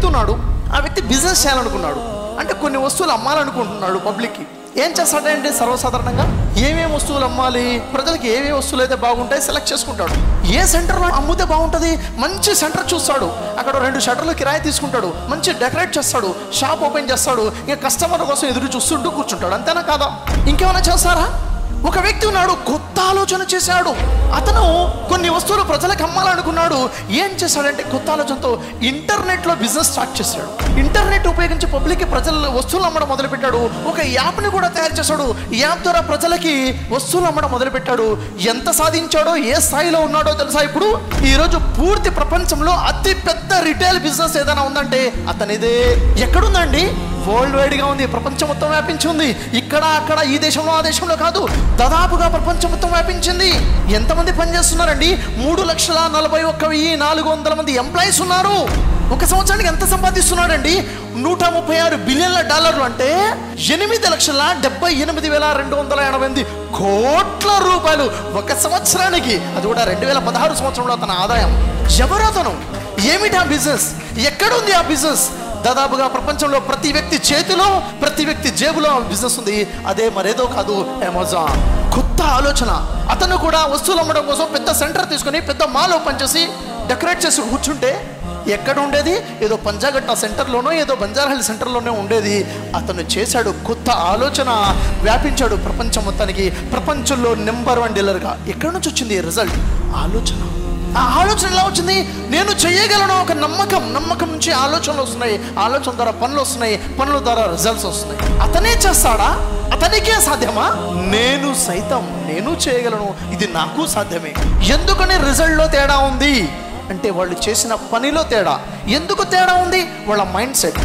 వ్యక్తి ఉన్నాడు. ఆ వ్యక్తి బిజినెస్ చేయాలనుకున్నాడు. అంటే కొన్ని వస్తువులు అమ్మాలనుకుంటున్నాడు పబ్లిక్కి. ఏం చేస్తాడంటే సర్వసాధారణంగా ఏమేమి వస్తువులు అమ్మాలి, ప్రజలకి ఏమేమి వస్తువులు అయితే బాగుంటాయి సెలెక్ట్ చేసుకుంటాడు. ఏ సెంటర్లో అమ్మితే బాగుంటుంది, మంచి సెంటర్ చూస్తాడు. అక్కడ 2 షట్టర్లు కిరాయి తీసుకుంటాడు, మంచి డెకరేట్ చేస్తాడు, షాప్ ఓపెన్ చేస్తాడు. ఇక కస్టమర్ కోసం ఎదురు చూస్తుంటూ కూర్చుంటాడు. అంతేనా కాదా? ఇంకేమైనా చేస్తారా? ఒక వ్యక్తి ఉన్నాడు, కొత్త ఆలోచన చేశాడు. అతను కొన్ని వస్తువులు ప్రజలకు అమ్మాలనుకున్నాడు. ఏం చేశాడంటే కొత్త ఆలోచనతో ఇంటర్నెట్లో బిజినెస్ స్టార్ట్ చేశాడు. ఇంటర్నెట్ ఉపయోగించి పబ్లిక్కి ప్రజలు వస్తువులు అమ్మడం మొదలుపెట్టాడు. ఒక యాప్ని కూడా తయారు చేశాడు. ఈ యాప్ ద్వారా ప్రజలకి వస్తువులు అమ్మడం మొదలుపెట్టాడు. ఎంత సాధించాడో, ఏ స్థాయిలో ఉన్నాడో తెలుసా? ఇప్పుడు ఈరోజు పూర్తి ప్రపంచంలో అతి పెద్ద రిటైల్ బిజినెస్ ఏదైనా ఉందంటే అతనిదే. ఎక్కడుందండి? వరల్డ్ వైడ్గా ఉంది. ప్రపంచం మొత్తం వ్యాపించి ఉంది. ఇక్కడ అక్కడ, ఈ దేశంలో ఆ దేశంలో కాదు, దాదాపుగా ప్రపంచం మొత్తం వ్యాపించింది. ఎంతమంది పనిచేస్తున్నారండి? 3,41,400 మంది ఎంప్లాయీస్ ఉన్నారు. ఒక సంవత్సరానికి ఎంత సంపాదిస్తున్నాడండి? $136 బిలియన్ల, అంటే 8,78,280 కోట్ల రూపాయలు ఒక సంవత్సరానికి. అది కూడా 2016 సంవత్సరంలో తన ఆదాయం. ఎవరు అతను? ఏమిటి ఆ బిజినెస్? ఎక్కడుంది ఆ బిజినెస్? దాదాపుగా ప్రపంచంలో ప్రతి వ్యక్తి చేతిలో, ప్రతి వ్యక్తి జేబులో బిజినెస్ ఉంది. అదే మరేదో కాదు, అమెజాన్. కొత్త ఆలోచన. అతను కూడా వస్తువులు అమ్మడం కోసం పెద్ద సెంటర్ తీసుకొని పెద్ద మాల్ ఓపెన్ చేసి డెకరేట్ చేసి కూర్చుంటే ఎక్కడ ఉండేది? ఏదో పంజాగట్ట సెంటర్లోనో ఏదో బంజారాహిల్ సెంటర్లోనే ఉండేది. అతను చేశాడు కొత్త ఆలోచన, వ్యాపించాడు ప్రపంచం మొత్తానికి. ప్రపంచంలో నెంబర్ 1 డీలర్గా. ఎక్కడి నుంచి వచ్చింది రిజల్ట్? ఆలోచన. ఆ ఆలోచన ఎలా వచ్చింది? నేను చేయగలను. ఒక నమ్మకం నుంచి ఆలోచనలు వస్తున్నాయి. ఆలోచన ద్వారా పనులు వస్తున్నాయి. పనుల ద్వారా రిజల్ట్స్ వస్తున్నాయి. అతనే చేస్తాడా? అతనికే సాధ్యమా? నేను చేయగలను, ఇది నాకు సాధ్యమే. ఎందుకని రిజల్ట్లో తేడా ఉంది అంటే వాళ్ళు చేసిన పనిలో తేడా. ఎందుకు తేడా ఉంది? వాళ్ళ మైండ్ సెట్.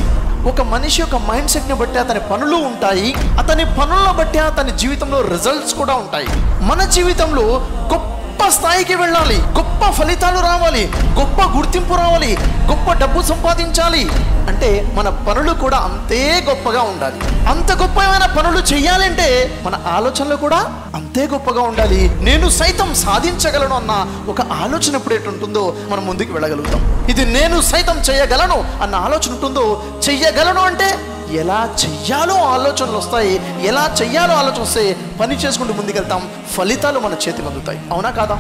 ఒక మనిషి యొక్క మైండ్ సెట్ని బట్టి అతని పనులు ఉంటాయి. అతని పనులను బట్టి అతని జీవితంలో రిజల్ట్స్ కూడా ఉంటాయి. మన జీవితంలో గొప్ప స్థాయికి వెళ్ళాలి, గొప్ప ఫలితాలు రావాలి, గొప్ప గుర్తింపు రావాలి, గొప్ప డబ్బు సంపాదించాలి అంటే మన పనులు కూడా అంతే గొప్పగా ఉండాలి. అంత గొప్పమైన పనులు చేయాలంటే మన ఆలోచనలు కూడా అంతే గొప్పగా ఉండాలి. నేను సైతం సాధించగలను అన్న ఒక ఆలోచన ఎప్పుడైతే ఉంటుందో మనం ముందుకు వెళ్ళగలుగుతాం. ఇది నేను సైతం చేయగలను అన్న ఆలోచన ఉంటుందో, చెయ్యగలను అంటే ఎలా చెయ్యాలో ఆలోచనలు వస్తాయి. ఎలా చెయ్యాలో ఆలోచన వస్తే పని చేసుకుంటూ ముందుకెళ్తాం. ఫలితాలు మన చేతికి అందుతాయి. అవునా కాదా?